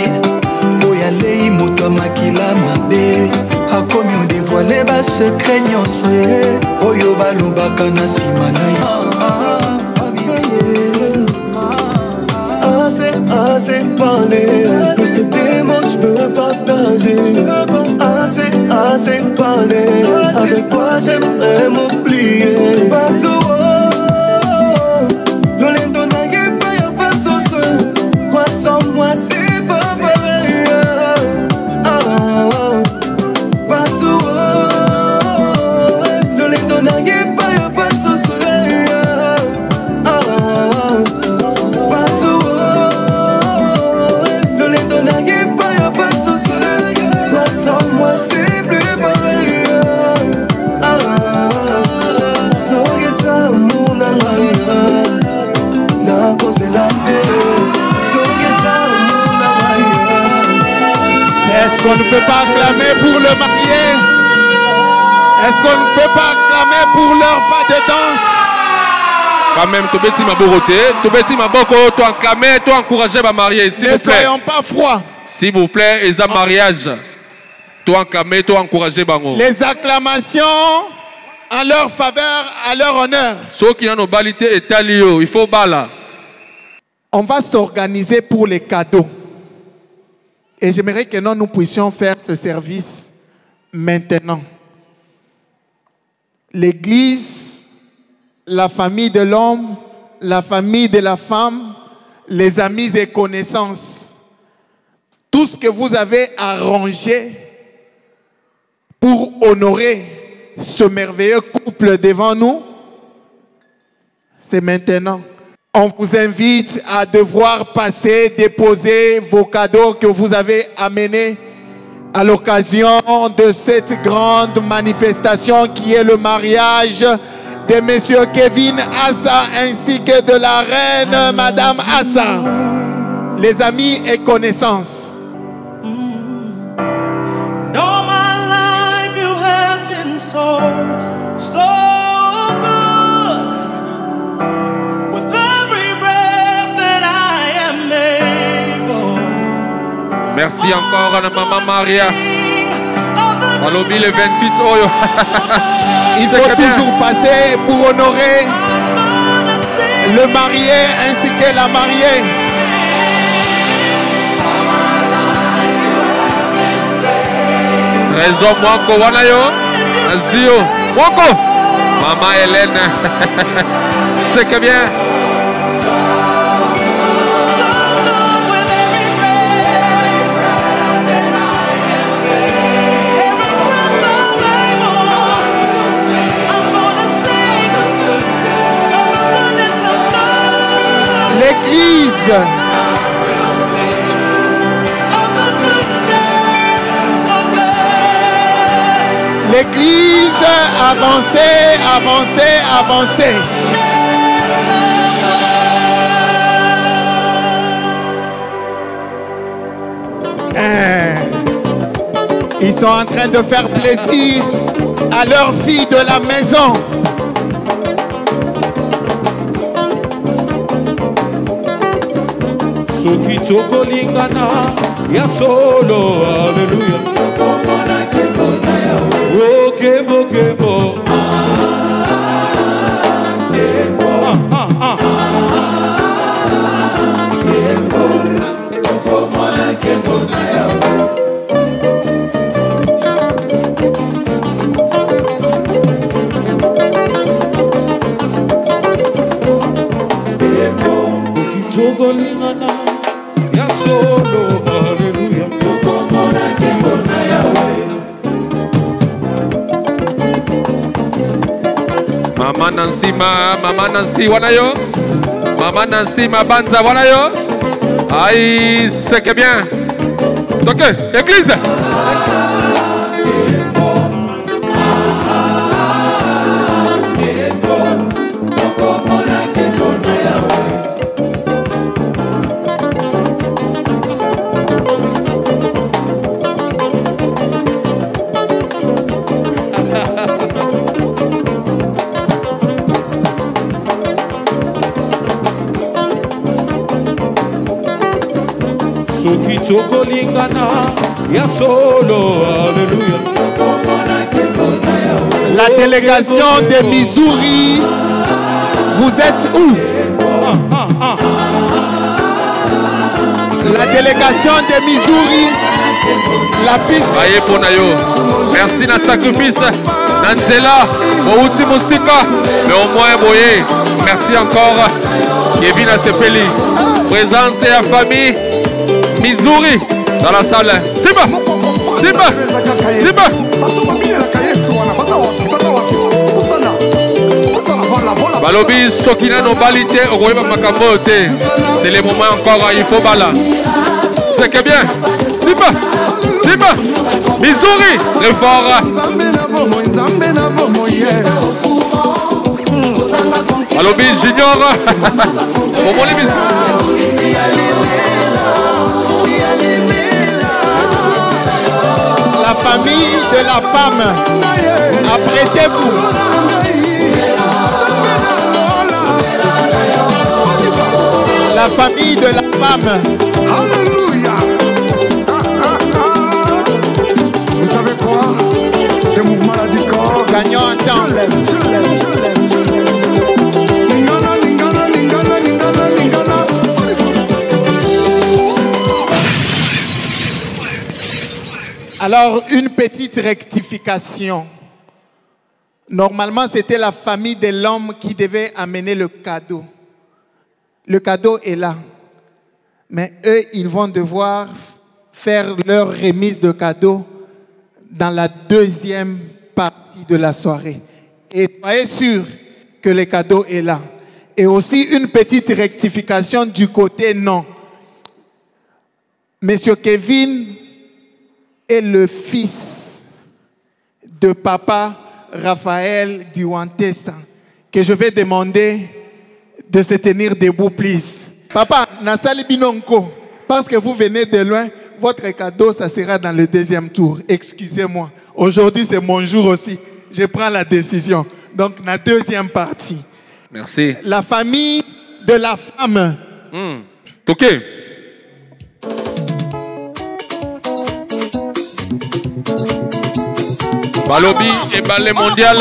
oyo alei moto makila mabe akomi odevoile basekre nyonso ye oyo balobaka na nsima na ye assez parlé, plus que des mots je veux partager. Assez parlé, avec toi j'aimerais m'oublier. Passo, l'olendo n'a pas y'a pas sauce. Toi sans moi c'est pas pareil. Passo, l'olendo n'a pas y'a pas sauce. Est-ce qu'on ne peut pas acclamer pour le marié? Est-ce qu'on ne peut pas acclamer pour leur pas de danse? Quand même, tu bêtis ma beauté, tu bêtis ma boko, tu acclamer, tu encourager ma mariée, s'il vous plaît. Ne soyons pas froids. S'il vous plaît, et un mariage. Tu acclamer, tu encourager bango. Les acclamations en leur faveur, à leur honneur. Ceux qui ont nos balités et talio, il faut bala. On va s'organiser pour les cadeaux. Et j'aimerais que nous puissions faire ce service maintenant. l'Église, la famille de l'homme, la famille de la femme, les amis et connaissances. Tout ce que vous avez arrangé pour honorer ce merveilleux couple devant nous, c'est maintenant. On vous invite à devoir passer, déposer vos cadeaux que vous avez amenés à l'occasion de cette grande manifestation qui est le mariage de Monsieur Kevin Assa ainsi que de la reine Madame Assa. Les amis et connaissances. All my life you have been so good. With every breath that I am able. Merci encore à la maman Maria. Balobi le 28 Oyo. Il faut toujours passer pour honorer le marié ainsi que la mariée. Trésor Mwako Wanayo, Azio, Mwako, Maman Hélène, c'est que bien. L'Église. L'Église, avancez, avancez, avancez. Ils sont en train de faire plaisir à leur fille de la maison. Soki tokolingana ya solo, hallelujah. Oh, kebo, kebo. Tokolingana ya solo, hallelujah. Maman Nancy, Maman Nancy, Wanayo. Maman Nancy, Mabanza, Wanayo. Aïe, c'est que bien. Donc, église. Soki tokolingana ya solo, hallelujah. La délégation de Missouri, vous êtes où? La délégation de Missouri, la piste. Aïe Ponayo, merci na sacrifice, Nanzela, Mouti Moussika, mais au moins Boye, merci encore, Kevin Asepeli, présence et la famille, Missouri, dans la salle, Simba, Simba, Simba. Balobi Sokina no balite okoyeba makambo te. C'est le moment encore il faut bala. C'est que bien. Simba. Simba. Missouri très fort. Balobi Junior. La famille de la femme, apprêtez-vous. La famille de la femme. Alléluia. Vous savez quoi? Ce mouvement-là du corps. Gagnons un temps. Je l'aime, je l'aime, je l'aime, je l'aime. Lingana, lingana, lingana, lingana, lingana. Alors, une petite rectification. Normalement, c'était la famille de l'homme qui devait amener le cadeau. Le cadeau est là. Mais eux, ils vont devoir faire leur remise de cadeau dans la deuxième partie de la soirée. Et soyez sûr que le cadeau est là. Et aussi une petite rectification du côté non. Monsieur Kevin est le fils de papa Raphaël Diwantesa, que je vais demander de se tenir debout, please. Papa, Nassali Binonko, parce que vous venez de loin, votre cadeau, ça sera dans le deuxième tour. Excusez-moi. Aujourd'hui, c'est mon jour aussi. Je prends la décision. Donc, la deuxième partie. Merci. La famille de la femme. Ok. Balobi et ballet mondial.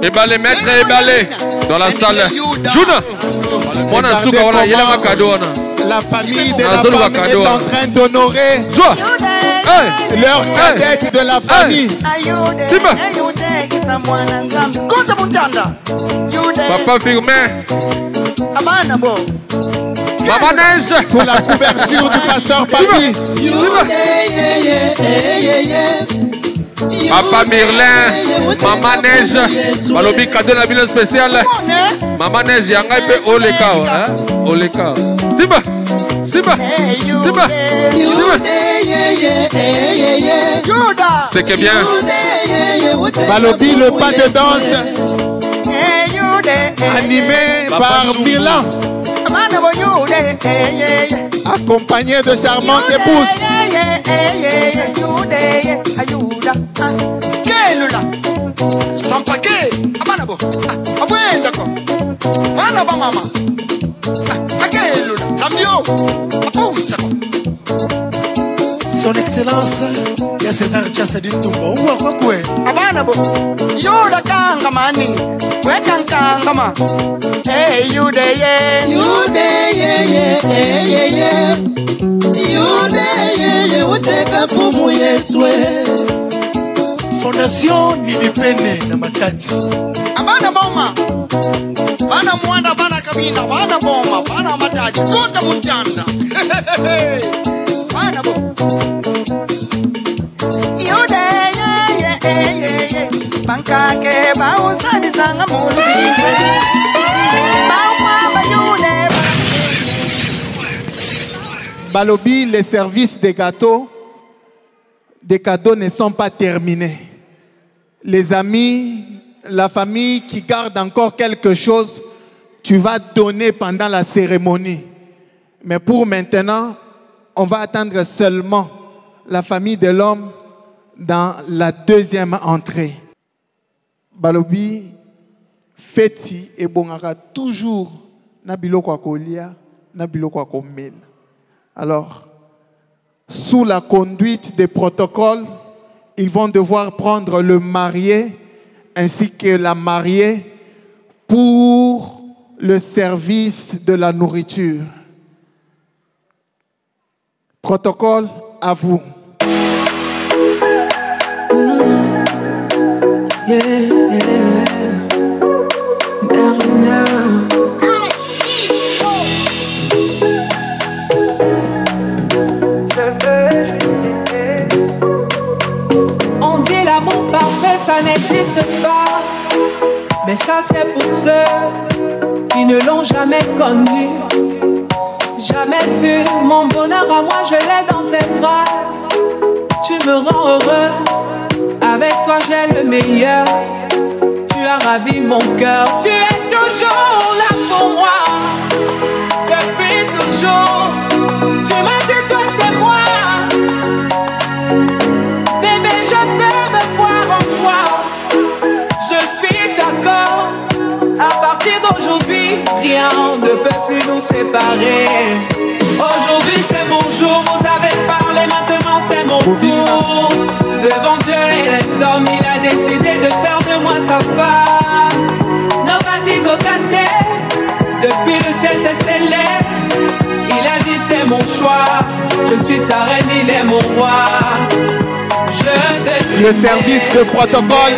Et ballet maître et ballet dans la salle. Juna. Mwana suka wala yela makado wana. La famille de la femme est en train d'honorer leur cadette de la famille. Simba. Papa Firmin. Maman Neige. Sous la couverture du pasteur Papi. Papa Merlin, Maman Neige, Balobi cadeau la ville spéciale. Maman Neige, yanga pe oleka, hein? Oleka. Simba, Simba, Simba, Simba. C'est que bien. Balobi, le pas de danse, animé par Milan, accompagné de charmantes épouses. Sampake, abanabo, abwenda ko, mana ba mama, akelo, cambio, apousa ko. Son Excellence, ya César Chassadine Tumbo, ou quoi quoi? Abanabo, yoda kanga mani, we kanga ma, hey you de ye, uteka fumu Yeswe. Fondation Nilipene na Matati. Abana boma. Bana mwanda, bana kabina, bana boma, bana matati. Kota mutanda. Bana bo. Yude ye. Banka ke ba unsadi sanga muzi. Ba yude. Balobi, les services des cadeaux ne sont pas terminés. Les amis, la famille qui garde encore quelque chose, tu vas donner pendant la cérémonie. Mais pour maintenant, on va attendre seulement la famille de l'homme dans la deuxième entrée. Balobi, feti et bongaka toujours na biloko akolia, na biloko akomela. Alors, sous la conduite des protocoles, ils vont devoir prendre le marié ainsi que la mariée pour le service de la nourriture. Protocole, à vous. On dit l'amour parfait, ça n'existe pas. Mais ça c'est pour ceux qui ne l'ont jamais connu. Jamais vu mon bonheur à moi, je l'ai dans tes bras. Tu me rends heureux, avec toi j'ai le meilleur. Tu as ravi mon cœur, tu es toujours là pour moi. Depuis toujours, tu m'as dit toi c'est moi. Bébé, je peux me voir en toi. Je suis d'accord, à partir d'aujourd'hui, rien ne peut plus nous séparer. Aujourd'hui c'est mon jour, vous avez parlé, maintenant c'est mon tour. Devant Dieu et les hommes, il a décidé de faire de moi sa femme. Novatigo Kante, depuis le ciel c'est scellé. Il a dit c'est mon choix, je suis sa reine, il est mon roi. Le service de protocole.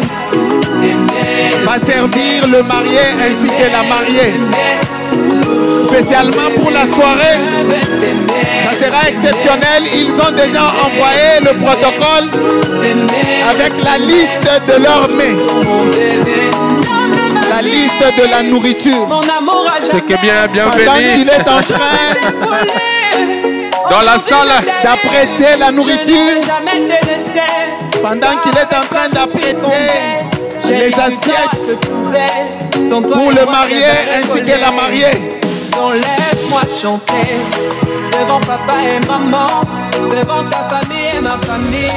va servir le marié ainsi que la mariée. Spécialement pour la soirée, ça sera exceptionnel. Ils ont déjà envoyé le protocole avec la liste de leurs mets. La liste de la nourriture. Ce qui est bien, bienvenue. Pendant qu'il est en train dans la salle d'apprêter la nourriture, pendant qu'il est en train d'apprêter les assiettes pour le marié ainsi que la mariée. Donc laisse-moi chanter devant papa et maman, devant ta famille et ma famille.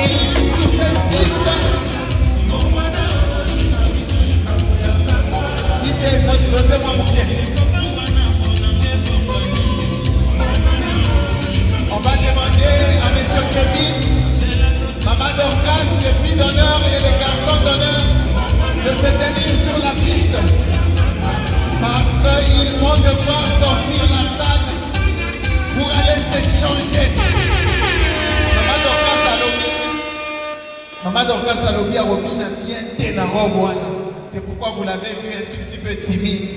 On va demander à M. Kevin, Maman Dorcas, les filles d'honneur et les garçons d'honneur de se tenir sur la piste parce qu'ils vont devoir sortir la salle pour aller s'échanger. Maman Dorcas Alobi a remis la bien Ténaroboana. C'est pourquoi vous l'avez vu un tout petit peu timide.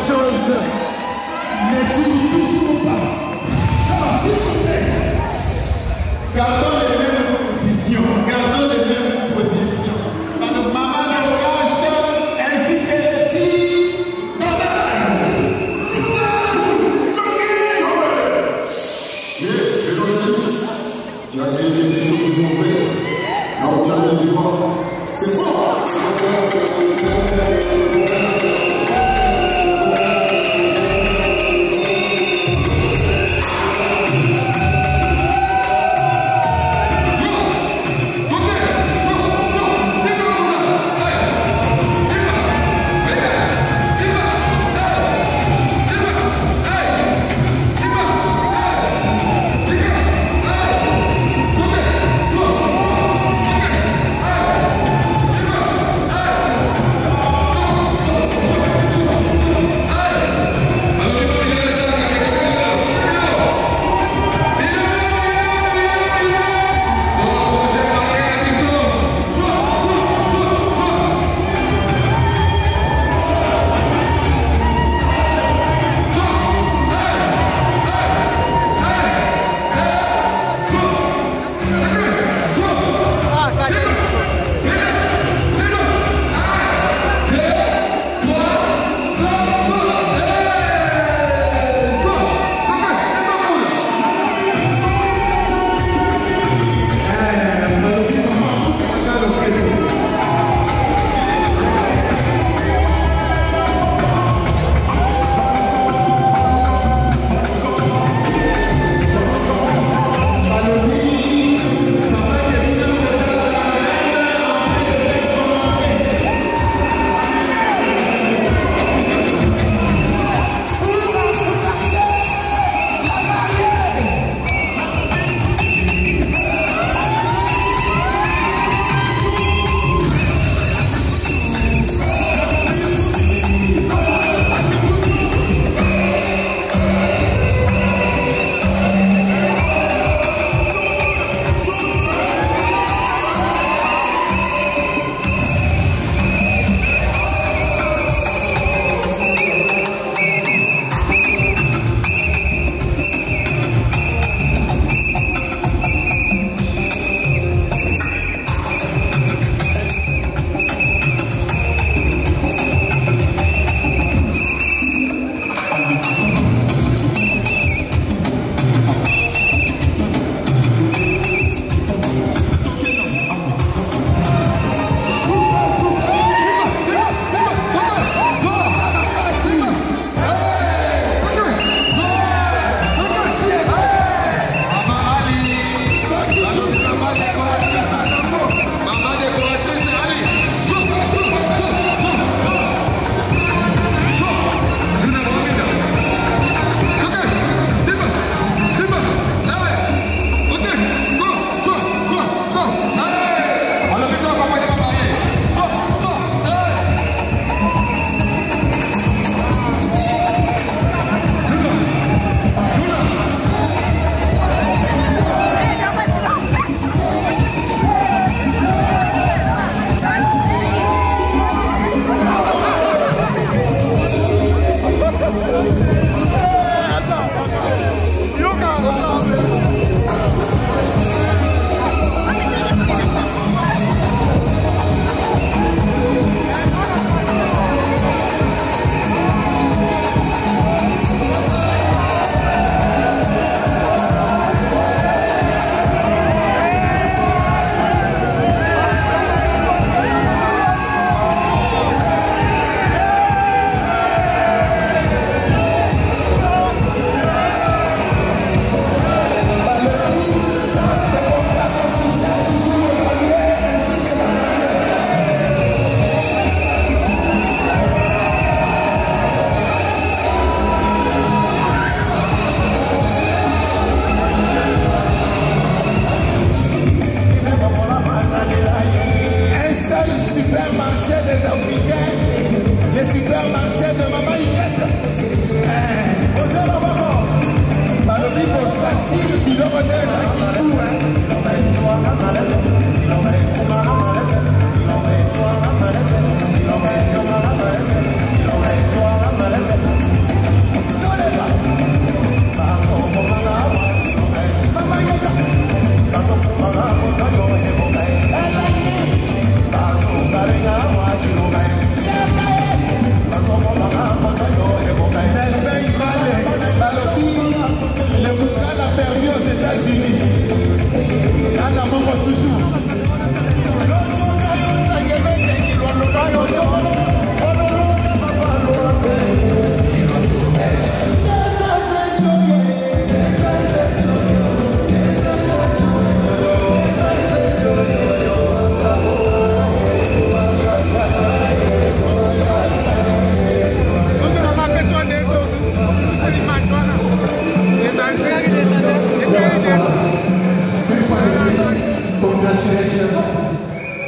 chose n'est-il toujours pas? Alors, s'il vous plaît, gardons les mêmes positions, gardons les mêmes positions. Parce que maman d'occasion ainsi que les filles tu as créé quelque chose de mauvais, là où tu as le droit, c'est fort.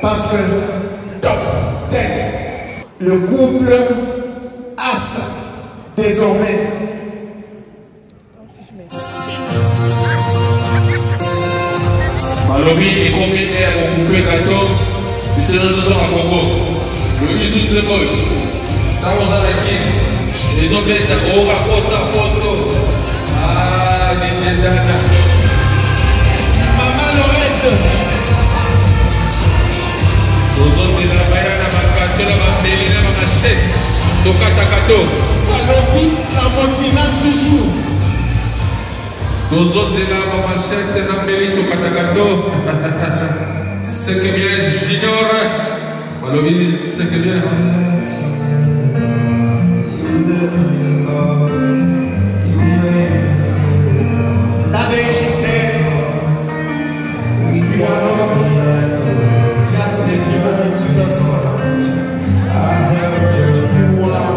Parce que top 10, le couple Assa, désormais. Malobi et combien d'air ont coupé gâteau, puisque nous sommes à Congo. Le bisou de moche, ça vous a l'équipe. Les autres états au rapport, ça posto. Ah, les dada. Maman Lorette. Nous autres, c'est la bayana, ma gâteau, la mélina, ma machette. Tokata kato. Malobi, la montina toujours. Nous autres, c'est la machette, la mélina, tokata kato. C'est que bien, j'ignore. Malobi, c'est que bien. That day she said, you are not just a people to us. You are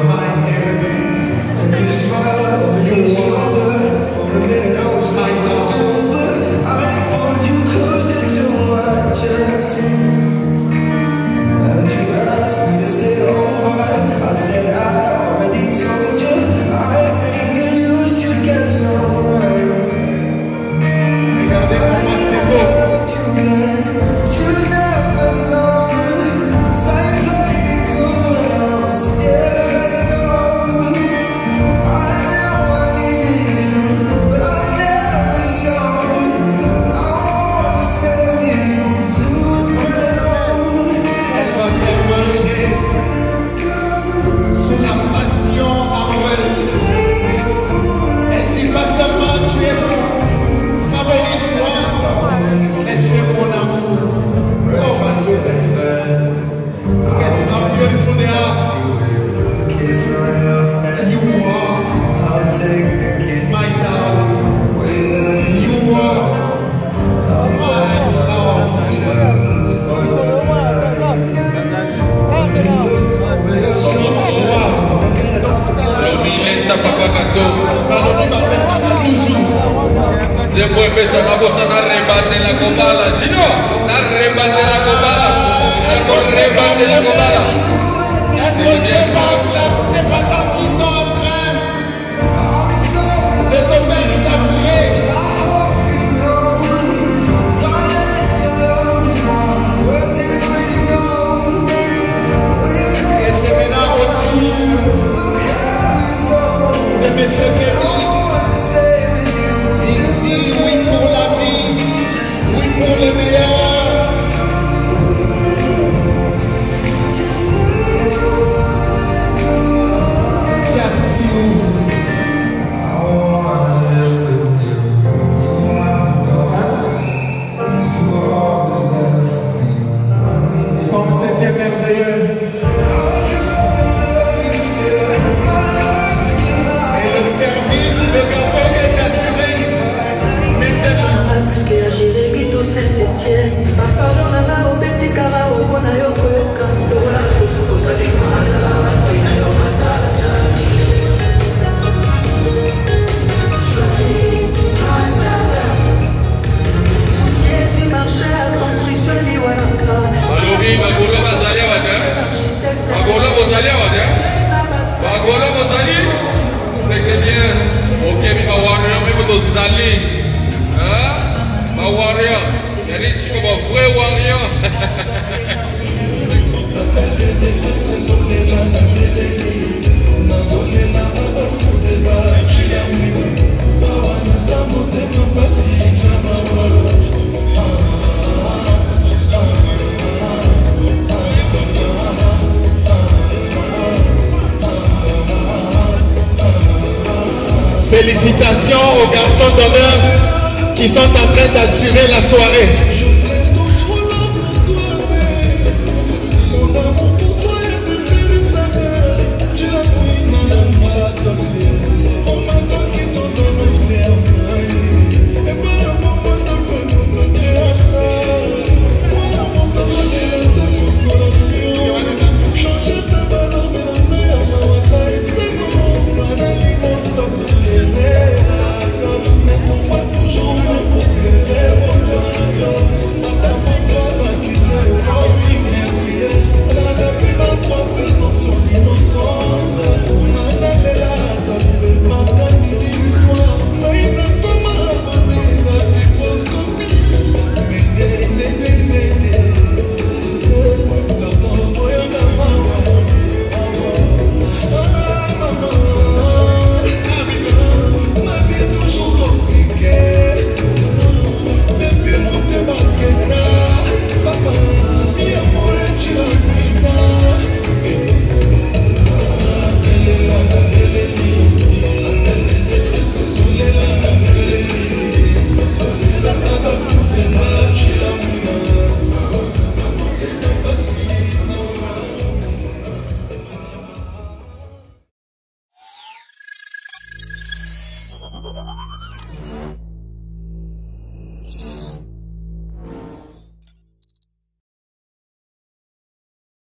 my everything. You are my God. I pulled you closer to my chest, and you asked me to stay over. I said I already told you. I think that you should get some rest. Regardez comment c'est beau. You never know. So I played it cool and I was scared to let it go. I never needed you, but I never showed. But I want to stay with you too. Elle va faire manger sous la passion amoureuse. Elle dit pas seulement tu es mon favorite, mais tu es mon amour. Oh my goodness. It's how beautiful they are. You are my darling. You are my love. Laisse papa gâteau. C'est pour faire ça, ma bosse n'a rebatté la cobala. Gino, n'a rebatté la cobala. N'a rebatté la cobala. Est-ce que les parents qui sont en train de se faire savourer? Et c'est maintenant au tour de M. Kevin. Il dit oui pour la vie, oui pour le meilleur. Just you. Comme c'était merveilleux. Et le service de gâteau est assuré maintenant. Puisque ya Jérémie to Saint-Étienne, pardonnana obeti kara obona yoko yoka lola kozali mazala na yo matata. Choisis matata. Si marché à construction di wanaka. Malobi, magolo bazali wata. Magolo bazali wata. Magolo bazali. C'est que bien. Ok, mi ba warrior, mi ba zali. Hein? Ma warrior. Yani chiko ba vrai warrior. Félicitations aux garçons d'honneur qui sont en train d'assurer la soirée.